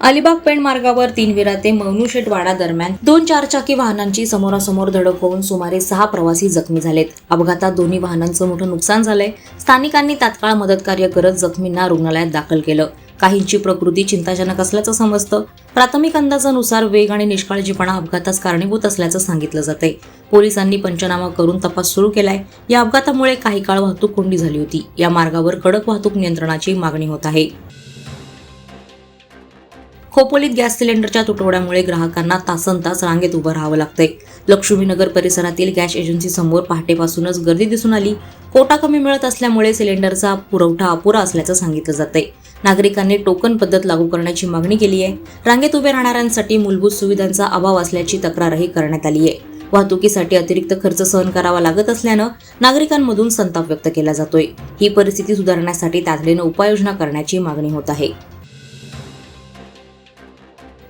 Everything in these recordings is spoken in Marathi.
अलिबाग पेण मार्गावर तीनविरा ते मौनुशेट वाडा दरम्यान 2 चारचाकी वाहनांची समोरासमोर धडक होऊन सुमारे 6 प्रवासी जखमी झालेत. अपघातात दोन्ही वाहनांचं मोठं नुकसान झालंय. स्थानिकांनी तात्काळ मदतकार्य करत जखमींना रुग्णालयात दाखल केलं. काहींची प्रकृती चिंताजनक असल्याचं समजतं. प्राथमिक अंदाजानुसार वेग आणि निष्काळजीपणा अपघातास कारणीभूत असल्याचं सांगितलं जातंय. पोलिसांनी पंचनामा करून तपास सुरू केलाय. या अपघातामुळे काही काळ वाहतूक कोंडी झाली होती. या मार्गावर कडक वाहतूक नियंत्रणाची मागणी होत आहे. खोपोलीत गॅस सिलेंडरच्या तुटवड्यामुळे ग्राहकांना तासनतास रांगेत उभं राहावं लागतंय. लक्ष्मीनगर परिसरातील गॅस एजन्सीसमोर पहाटेपासूनच गर्दी दिसून आली. कोटा कमी मिळत असल्यामुळे सिलेंडरचा पुरवठा अपुरा असल्याचं सांगितलं जातंय. नागरिकांनी टोकन पद्धत लागू करण्याची मागणी केली आहे. रांगेत उभे राहणाऱ्यांसाठी मूलभूत सुविधांचा अभाव असल्याची तक्रारही करण्यात आली आहे. वाहतुकीसाठी अतिरिक्त खर्च सहन करावा लागत असल्यानं नागरिकांमधून संताप व्यक्त केला जातोय. ही परिस्थिती सुधारण्यासाठी तातडीनं उपाययोजना करण्याची मागणी होत आहे.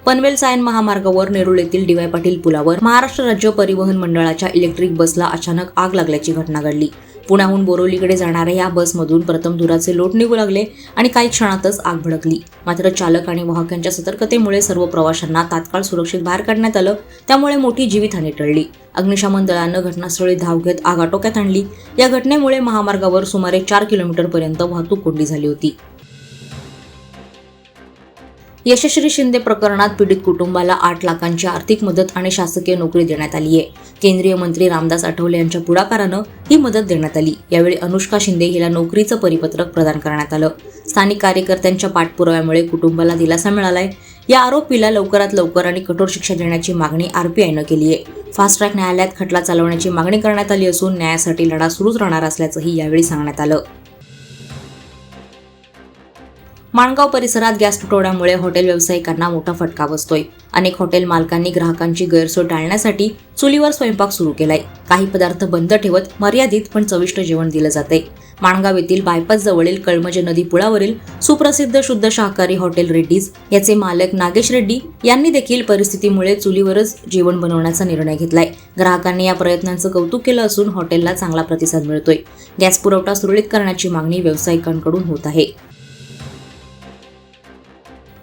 पनवेल सायन महामार्गावर नेरुळ येथील डी.वाय. पाटील पुलावर महाराष्ट्र राज्य परिवहन मंडळाच्या इलेक्ट्रिक बसला अचानक आग लागल्याची घटना घडली. पुण्याहून बोरिवलीकडे जाणाऱ्या या बसमधून प्रथम धुराचे लोट निघू लागले आणि काही क्षणातच आग भडकली. मात्र चालक आणि वाहकांच्या सतर्कतेमुळे सर्व प्रवाशांना तात्काळ सुरक्षित बाहेर काढण्यात आलं. त्यामुळे मोठी जीवितहानी टळली. अग्निशमन दलानं घटनास्थळी धाव घेत आग आटोक्यात आणली. या घटनेमुळे महामार्गावर सुमारे 4 किलोमीटरपर्यंत वाहतूक कोंडी झाली होती. यशश्री शिंदे प्रकरणात पीडित कुटुंबाला 8 लाखांची आर्थिक मदत आणि शासकीय नोकरी देण्यात आली आहे. केंद्रीय मंत्री रामदास आठवले यांच्या पुढाकारानं ही मदत देण्यात आली. यावेळी अनुष्का शिंदे हिला नोकरीचं परिपत्रक प्रदान करण्यात आलं. स्थानिक कार्यकर्त्यांच्या पाठपुराव्यामुळे कुटुंबाला दिलासा मिळालाय. या आरोपीला लवकरात लवकर आणि कठोर शिक्षा देण्याची मागणी आरपीआयनं केली आहे. फास्ट ट्रॅक न्यायालयात खटला चालवण्याची मागणी करण्यात आली असून न्यायासाठी लढा सुरूच राहणार असल्याचंही यावेळी सांगण्यात आलं. माणगाव परिसरात गॅस तुटवड्यामुळे हॉटेल व्यावसायिकांना मोठा फटका बसतोय. अनेक हॉटेल मालकांनी ग्राहकांची गैरसोय टाळण्यासाठी चुलीवर स्वयंपाक सुरू केलाय. काही पदार्थ बंद ठेवत मर्यादित पण चविष्ट जेवण दिलं जातंय. माणगाव येथील बायपास जवळील कळमजे नदी पुलावरील सुप्रसिद्ध शुद्ध शाकाहारी हॉटेल रेड्डीज याचे मालक नागेश रेड्डी यांनी देखील परिस्थितीमुळे चुलीवरच जेवण बनवण्याचा निर्णय घेतलाय. ग्राहकांनी या प्रयत्नांचं कौतुक केलं असून हॉटेलला चांगला प्रतिसाद मिळतोय. गॅस पुरवठा सुरळीत करण्याची मागणी व्यावसायिकांकडून होत आहे.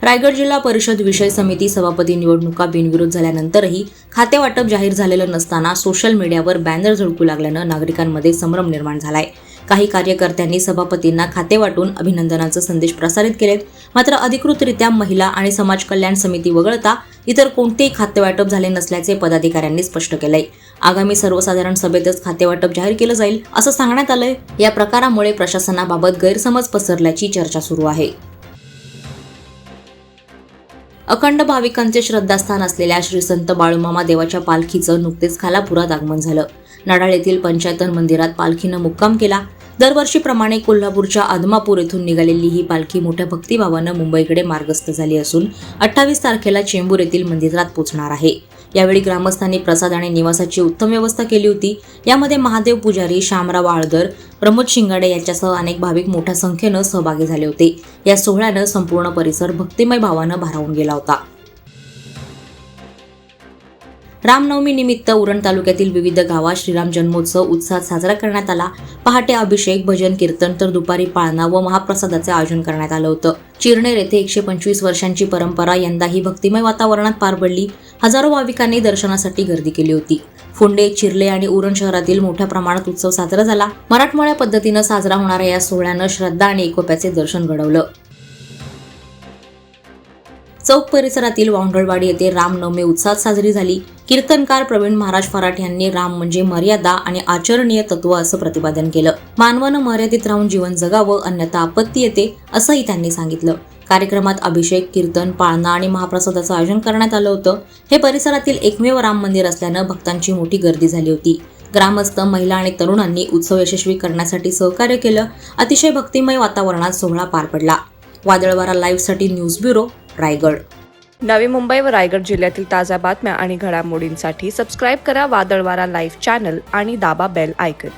रायगड जिल्हा परिषद विषय समिती सभापती निवडणुका बिनविरोध झाल्यानंतरही खातेवाटप जाहीर झालेलं नसताना सोशल मीडियावर बॅनर झळकू लागल्यानं नागरिकांमध्ये संभ्रम निर्माण झालाय. काही कार्यकर्त्यांनी सभापतींना खाते वाटून अभिनंदनाचे संदेश प्रसारित केलेत. मात्र अधिकृतरित्या महिला आणि समाज कल्याण समिती वगळता इतर कोणतेही खातेवाटप झाले नसल्याचे पदाधिकाऱ्यांनी स्पष्ट केलंय. आगामी सर्वसाधारण सभेतच खातेवाटप जाहीर केलं जाईल असं सांगण्यात आलंय. या प्रकारामुळे प्रशासनाबाबत गैरसमज पसरल्याची चर्चा सुरू आहे. अखंड भाविकांचे श्रद्धास्थान असलेल्या श्री संत बाळूमामा देवाच्या पालखीचं नुकतेच खालापुरात आगमन झालं. नाडाळ येथील पंचायतन मंदिरात पालखीनं मुक्काम केला. दरवर्षीप्रमाणे कोल्हापूरच्या आदमापूर येथून निघालेली ही पालखी मोठ्या भक्तिभावानं मुंबईकडे मार्गस्थ झाली असून 28 तारखेला चेंबूर येथील मंदिरात पोहोचणार आहे. यावेळी ग्रामस्थांनी प्रसाद आणि निवासाची उत्तम व्यवस्था केली होती. यामध्ये महादेव पुजारी, शामराव आळदर, प्रमोद शिंगाडे यांच्यासह अनेक भाविक मोठ्या संख्येनं सहभागी झाले होते. या सोहळ्यानं संपूर्ण परिसर भक्तिमय भावानं भारावून गेला होता. रामनवमी निमित्त उरण तालुक्यातील विविध गावात श्रीराम जन्मोत्सव उत्साहात साजरा करण्यात आला. पहाटे अभिषेक, भजन, कीर्तन तर दुपारी पाळणा व महाप्रसादाचे आयोजन करण्यात आलं होतं. चिरनेर येथे 125 वर्षांची परंपरा यंदाही भक्तिमय वातावरणात पार पडली. हजारो भाविकांनी दर्शनासाठी गर्दी केली होती. फुंडे, चिर्ले आणि उरण शहरातील मोठ्या प्रमाणात उत्सव साजरा झाला. मराठमोळ्या पद्धतीनं साजरा होणाऱ्या या सोहळ्यानं श्रद्धा आणि एकोप्याचे दर्शन घडवलं. चौक परिसरातील वांढळवाडी येथे रामनवमी उत्साहात साजरी झाली. कीर्तनकार प्रवीण महाराज फराट यांनी राम म्हणजे मर्यादा आणि आचरणीय तत्व असं प्रतिपादन केलं. मानवानं मर्यादित राहून जीवन जगावं, अन्यथा आपत्ती येते असंही त्यांनी सांगितलं. कार्यक्रमात अभिषेक, कीर्तन, पाळणा आणि महाप्रसादाचं आयोजन करण्यात आलं होतं. हे परिसरातील एकमेव राम मंदिर असल्यानं भक्तांची मोठी गर्दी झाली होती. ग्रामस्थ, महिला आणि तरुणांनी उत्सव यशस्वी करण्यासाठी सहकार्य केलं. अतिशय भक्तिमय वातावरणात सोहळा पार पडला. वादळवारा लाईव्हसाठी न्यूज ब्युरो, रायगड. नवी मुंबई व रायगड जिल्ह्यातील ताज्या बातम्या आणि घडामोडींसाठी सबस्क्राईब करा वादळवारा लाईव्ह चॅनल आणि दाबा बेल आयकॉन.